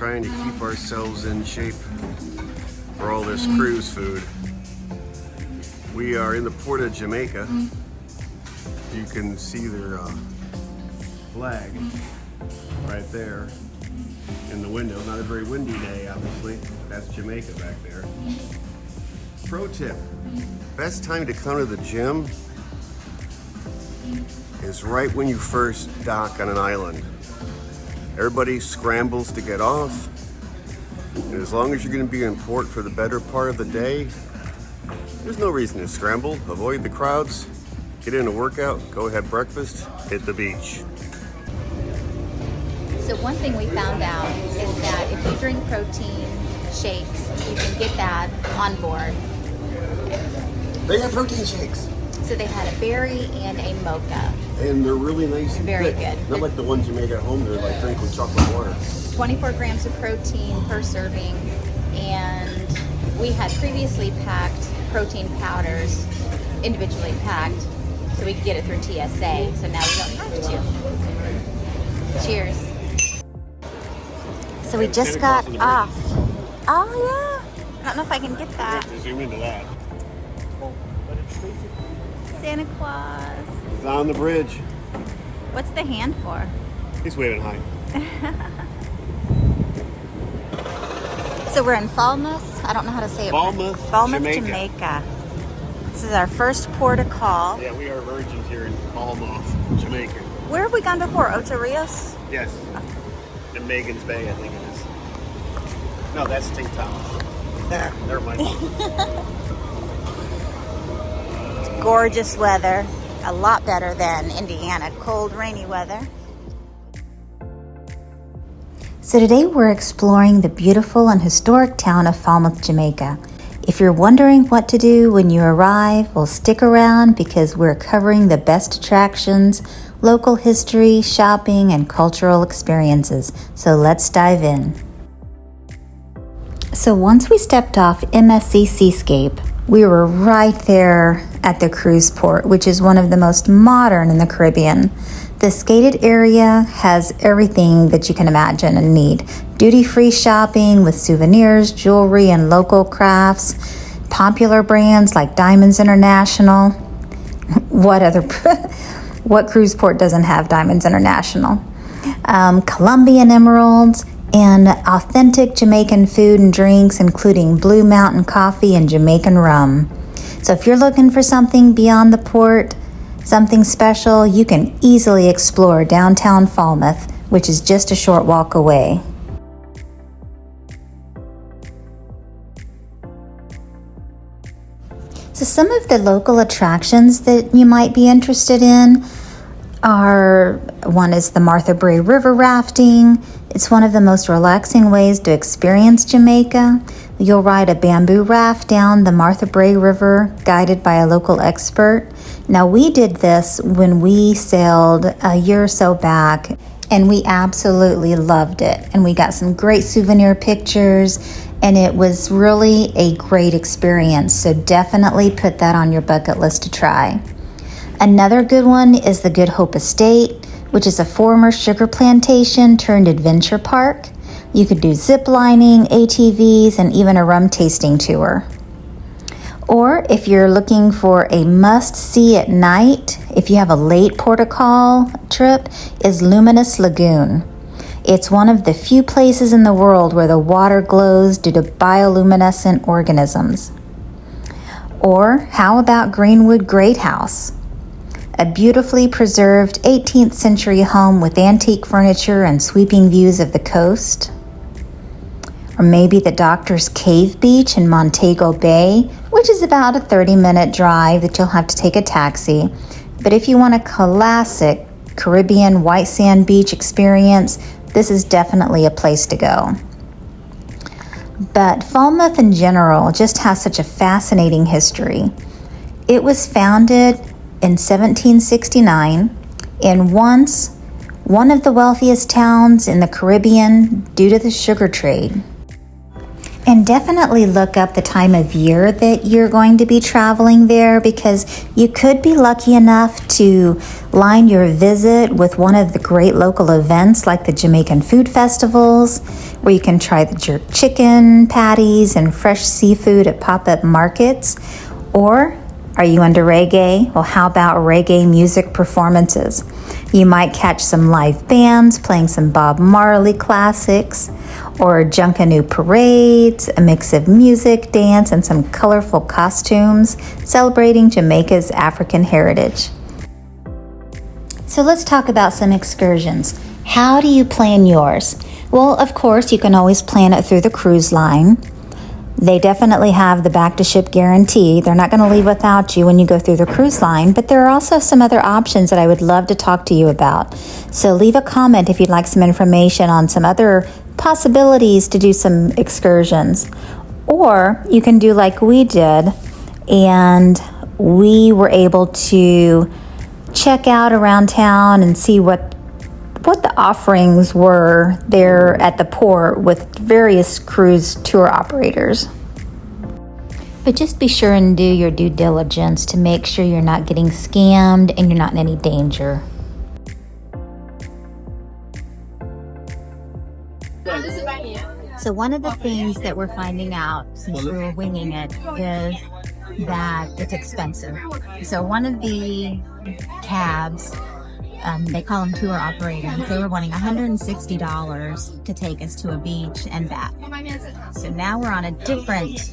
trying to keep ourselves in shape for all this cruise food. We are in the port of Jamaica. You can see their flag right there in the window. Not a very windy day, obviously. That's Jamaica back there. Pro tip, best time to come to the gym is right when you first dock on an island. Everybody scrambles to get off, and as long as you're going to be in port for the better part of the day, there's no reason to scramble. Avoid the crowds, get in a workout, go have breakfast, hit the beach. So one thing we found out is that if you drink protein shakes, you can get that on board. They have protein shakes. So they had a berry and a mocha. And they're really nice and Very thick. good. Not like the ones you make at home, they're like drinking chocolate water. 24 grams of protein per serving, and we had previously packed protein powders, individually packed, so we could get it through TSA, so now we don't have to. Cheers. So we just got off. Oh yeah, I don't know if I can get that. You have to zoom into that. Santa Claus. He's on the bridge. What's the hand for? He's waving high. So we're in Falmouth. I don't know how to say it. Falmouth, Jamaica. This is our first port of call. Yeah, we are virgins here in Falmouth, Jamaica. Where have we gone before? Ocho Rios? Yes. In Megan's Bay, I think it is. No, that's Stink Town. Never mind. Gorgeous weather. A lot better than Indiana. Cold, rainy weather. So today we're exploring the beautiful and historic town of Falmouth, Jamaica. If you're wondering what to do when you arrive, well, stick around because we're covering the best attractions, local history, shopping, and cultural experiences. So let's dive in. So once we stepped off MSC Seascape, we were right there at the cruise port, which is one of the most modern in the Caribbean. The skated area has everything that you can imagine and need. Duty-free shopping with souvenirs, jewelry, and local crafts. Popular brands like Diamonds International. What cruise port doesn't have Diamonds International? Colombian emeralds, and authentic Jamaican food and drinks, including Blue Mountain coffee and Jamaican rum. So if you're looking for something beyond the port, something special, you can easily explore downtown Falmouth, which is just a short walk away. So some of the local attractions that you might be interested in are, one is the Brae River Rafting. It's one of the most relaxing ways to experience Jamaica. You'll ride a bamboo raft down the Brae River, guided by a local expert. Now, we did this when we sailed a year or so back, and we absolutely loved it. And we got some great souvenir pictures, and it was really a great experience. So definitely put that on your bucket list to try. Another good one is the Good Hope Estate, which is a former sugar plantation turned adventure park. You could do zip lining, ATVs, and even a rum tasting tour. Or if you're looking for a must-see at night, if you have a late port of call trip, is Luminous Lagoon. It's one of the few places in the world where the water glows due to bioluminescent organisms. Or how about Greenwood Great House? A beautifully preserved 18th century home with antique furniture and sweeping views of the coast. Or maybe the Doctor's Cave Beach in Montego Bay, which is about a 30-minute drive that you'll have to take a taxi. But if you want a classic Caribbean white sand beach experience, this is definitely a place to go. But Falmouth in general just has such a fascinating history. It was founded in 1769 and once one of the wealthiest towns in the Caribbean due to the sugar trade. And definitely look up the time of year that you're going to be traveling there, because you could be lucky enough to line your visit with one of the great local events like the Jamaican food festivals, where you can try the jerk chicken patties and fresh seafood at pop-up markets. Or are you into reggae? Well, how about reggae music performances? You might catch some live bands playing some Bob Marley classics, or Junkanoo parades, a mix of music, dance, and some colorful costumes celebrating Jamaica's African heritage. So let's talk about some excursions. How do you plan yours? Well, of course, you can always plan it through the cruise line. They definitely have the back to ship guarantee. They're not going to leave without you when you go through the cruise line, but there are also some other options that I would love to talk to you about. So leave a comment if you'd like some information on some other possibilities to do some excursions. Or you can do like we did, and we were able to check out around town and see what the offerings were there at the port with various cruise tour operators. But just be sure and do your due diligence to make sure you're not getting scammed and you're not in any danger. So one of the things that we're finding out since we were winging it is that it's expensive. So one of the cabs, they call them tour operators, they were wanting $160 to take us to a beach and back. So now we're on a different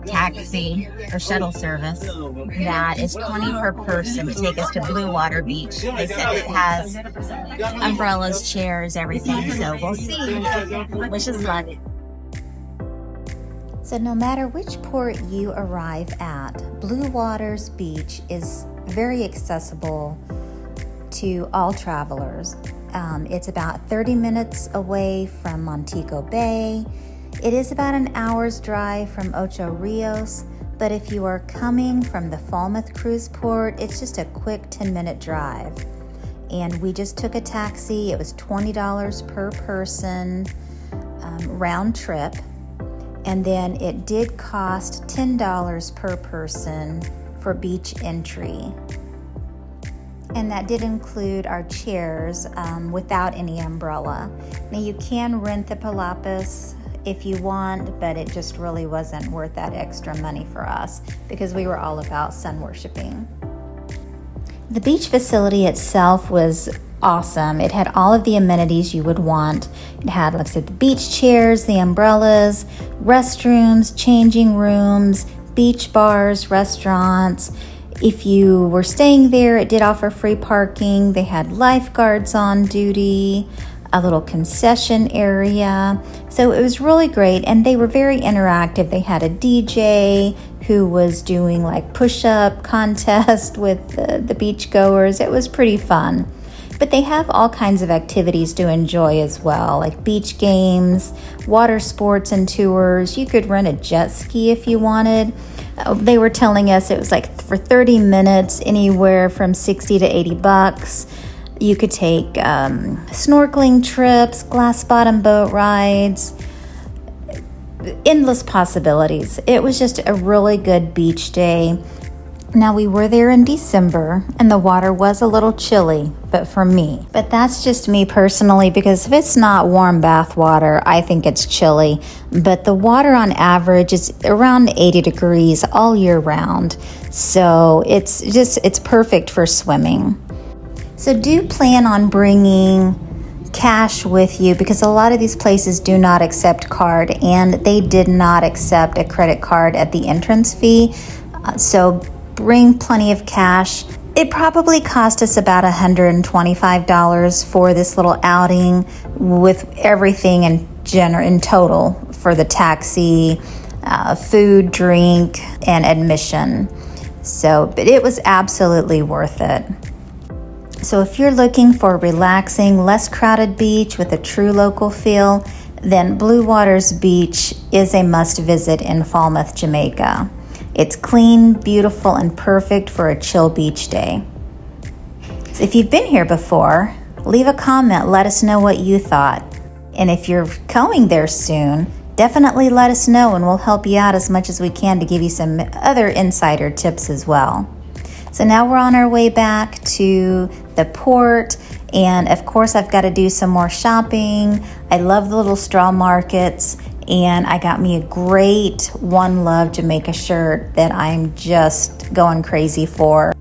taxi or shuttle service that is $20 per person to take us to Blue Water Beach. They said it has umbrellas, chairs, everything, so we'll see. Wish us luck. So no matter which port you arrive at, Blue Waters Beach is very accessible to all travelers. It's about 30 minutes away from Montego Bay. It is about an hour's drive from Ocho Rios, but if you are coming from the Falmouth cruise port, it's just a quick 10-minute drive. And we just took a taxi. It was $20 per person, round trip. And then it did cost $10 per person for beach entry. And that did include our chairs without any umbrella. Now you can rent the palapas if you want, but it just really wasn't worth that extra money for us because we were all about sun worshiping. The beach facility itself was awesome. It had all of the amenities you would want. It had, like I said, the beach chairs, the umbrellas, restrooms, changing rooms, beach bars, restaurants. If you were staying there, it did offer free parking. They had lifeguards on duty, a little concession area. So it was really great, and they were very interactive. They had a DJ who was doing like push-up contest with the beachgoers. It was pretty fun. But they have all kinds of activities to enjoy as well, like beach games, water sports and tours. You could rent a jet ski if you wanted. They were telling us it was like for 30 minutes, anywhere from 60 to 80 bucks. You could take snorkeling trips, glass bottom boat rides, endless possibilities. It was just a really good beach day. Now we were there in December and the water was a little chilly, but for me. But that's just me personally, because if it's not warm bath water, I think it's chilly. But the water on average is around 80 degrees all year round. So it's perfect for swimming. So do plan on bringing cash with you, because a lot of these places do not accept card, and they did not accept a credit card at the entrance fee. So bring plenty of cash. It probably cost us about $125 for this little outing, with everything in total for the taxi, food, drink, and admission. So, but it was absolutely worth it. So if you're looking for a relaxing, less crowded beach with a true local feel, then Blue Waters Beach is a must visit in Falmouth, Jamaica. It's clean, beautiful, and perfect for a chill beach day. So if you've been here before, leave a comment, let us know what you thought. And if you're going there soon, definitely let us know and we'll help you out as much as we can to give you some other insider tips as well. So now we're on our way back to the port, and of course I've got to do some more shopping. I love the little straw markets, and I got me a great One Love Jamaica shirt that I'm just going crazy for.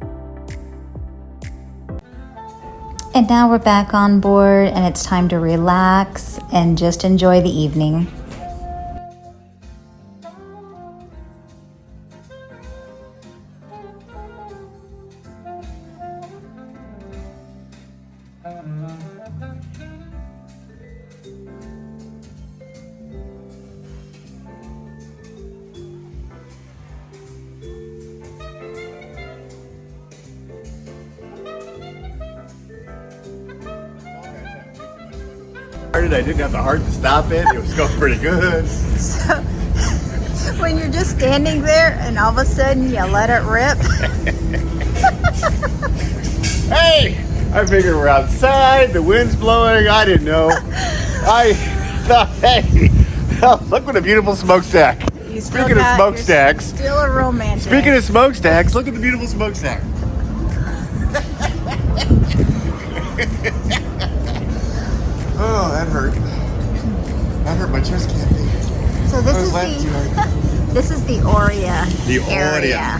And now we're back on board, and it's time to relax and just enjoy the evening. I didn't have the heart to stop it. It was going pretty good. So, when you're just standing there and all of a sudden you let it rip. Hey! I figured we're outside, the wind's blowing, I didn't know. I thought, hey, look what a beautiful smokestack. Speaking of smokestacks. Still a romantic. Speaking of smokestacks, look at the beautiful smokestack. Oh, that hurt. That hurt. My chest can't be. So this is the Oria area.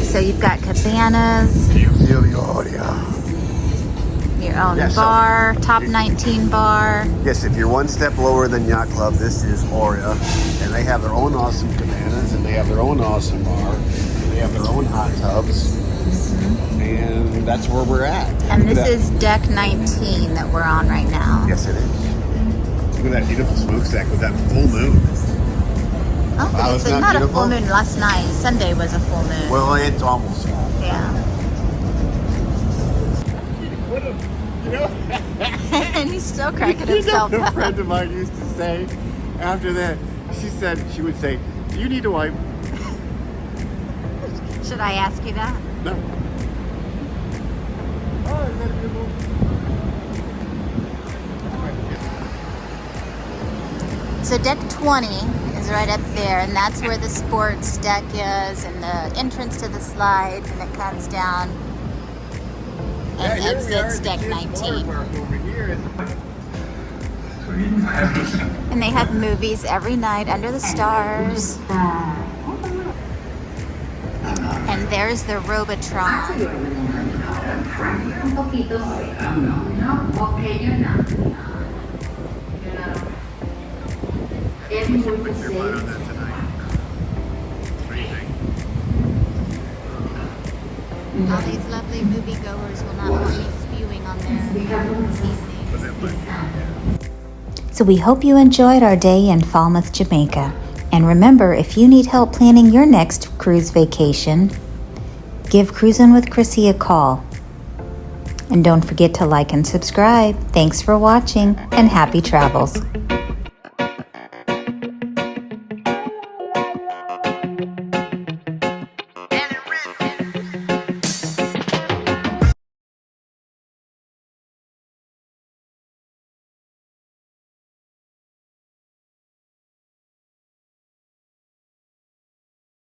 So you've got cabanas. Do you feel the Oria? Your own bar, top 19 bar. Yes, if you're one step lower than Yacht Club, this is Oria. And they have their own awesome cabanas, and they have their own awesome bar. They have their own hot tubs. And that's where we're at. And this is deck 19 that we're on right now. Yes, it is. Look at that beautiful smokestack with that full moon. Oh, Wow, it's isn't that not a beautiful? full moon last night. Sunday was a full moon. Well, it's almost. Yeah. You know, And he's still cracking himself a up. friend of mine used to say after that, she would say, "Do you need a wipe?" Should I ask you that? No. Oh, is that beautiful? So deck 20 is right up there, and that's where the sports deck is, and the entrance to the slides, and it comes down and exits deck 19. And they have movies every night under the stars. And there's the Robotron. All these lovely moviegoers will not want me spewing on their evening. So we hope you enjoyed our day in Falmouth, Jamaica. And remember, if you need help planning your next cruise vacation, give Cruis'n with Chrissy a call. And don't forget to like and subscribe. Thanks for watching, and happy travels.